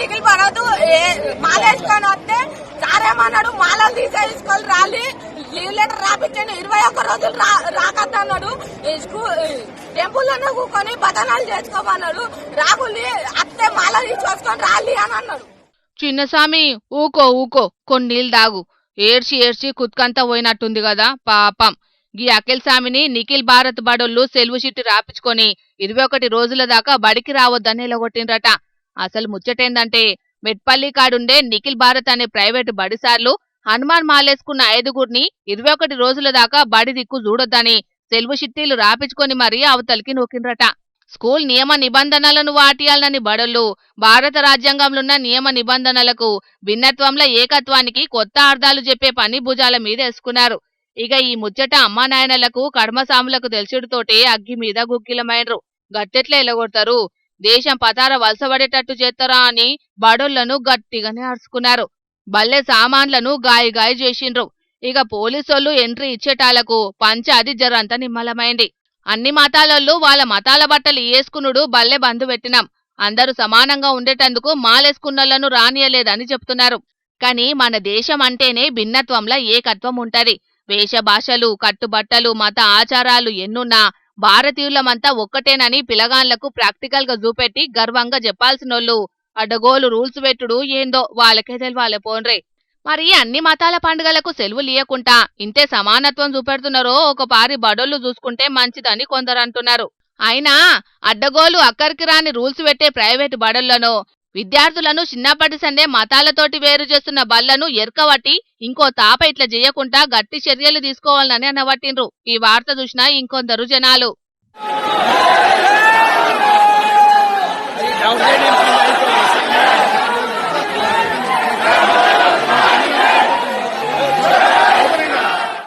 నిఖిల్ భరత్ మాలేసుకొని వస్తే సారేమన్నాడు, మాలలు తీసుకొని రాలి లీవ్ లెటర్ రాపించండి, 21 రోజులు రాకద్దన్నాడు. టెంపుల్లోనే కూకొని బదనాలు చేసుకోమన్నాడు. రాహుల్ అత్తే మాల తీసుకొచ్చుకొని రాలి అని అన్నాడు. చిన్నస్వామి ఊకో కొన్నీళ్ళు దాగు. ఏడ్చి కుత్కంతా పోయినట్టుంది కదా పాపం. గీ అఖిల్ స్వామిని నిఖిల్ భారత్ బడోళ్ళు సెలవు షిట్టి రాపించుకొని 21 రోజుల దాకా బడికి రావద్దని ఎలగొట్టిండ్రట. అసలు ముచ్చటేందంటే మెట్పల్లి కాడుండే నిఖిల్ భారత్ అనే ప్రైవేటు బడిసార్లు హనుమాన్ మాలేసుకున్న 5గురిని 21 రోజుల దాకా బడి దిక్కు చూడొద్దని సెలవు షిట్టీలు రాపించుకొని మరీ అవతలికి నూకిండ్రట. స్కూల్ నియమ నిబంధనలను వాటియాలనని బడోళ్ళు భారత రాజ్యాంగంలోన్న నియమ నిబంధనలకు భిన్నత్వంలో ఏకత్వానికి కొత్త అర్థాలు చెప్పే పని భుజాల మీద వేసుకున్నారు. ఇక ఈ ముచ్చట అమ్మానాయనలకు కర్మసాములకు తెలిసిడుతోటే అగ్గి మీద గుగ్గిలమైనరు. గట్టెట్లా ఎలగొడతారు, దేశం పతార వలసపడేటట్టు చేస్తారా అని బడోళ్లను గట్టిగానే అరుచుకున్నారు. బల్లె సామాన్లను గాయి చేసిండ్రు. ఇక పోలీసోళ్లు ఎంట్రీ ఇచ్చేటాలకు పంచాది జరంతా నిమ్మలమైంది. అన్ని మతాలోళ్ళు వాళ్ళ మతాల బట్టలు వేసుకునుడు బల్లె బంధు పెట్టినాం, అందరూ సమానంగా ఉండేటందుకు మాలేసుకున్నోళ్లను రానియలేదని చెప్తున్నారు. కాని మన దేశం అంటేనే భిన్నత్వంలో ఏకత్వం ఉంటది. వేషభాషలు, కట్టుబట్టలు, మత ఆచారాలు ఎన్నున్నా భారతీయులమంతా ఒక్కటేనని పిలగాన్లకు ప్రాక్టికల్ గా చూపెట్టి గర్వంగా చెప్పాల్సినోళ్ళు అడ్డగోలు రూల్స్ పెట్టుడు ఏందో వాళ్ళకే తెలవాలే పోన్రే. మరి అన్ని మతాల పండుగలకు సెలవులియకుండా ఇంతే సమానత్వం చూపెడుతున్నారో ఒక పారి బడోళ్లు చూసుకుంటే మంచిదని కొందరు అంటున్నారు. అయినా అడ్డగోలు అక్కరికి రాని రూల్స్ పెట్టే ప్రైవేటు బడులను విద్యార్థులను చిన్నప్పటి సందే మతాలతోటి వేరు చేస్తున్న బళ్లను ఎరకబట్టి ఇంకో తాప ఇట్లా చేయకుండా గట్టి చర్యలు తీసుకోవాలని అనబట్టిండ్రు. ఈ వార్త చూసినా ఇంకొందరు జనాలు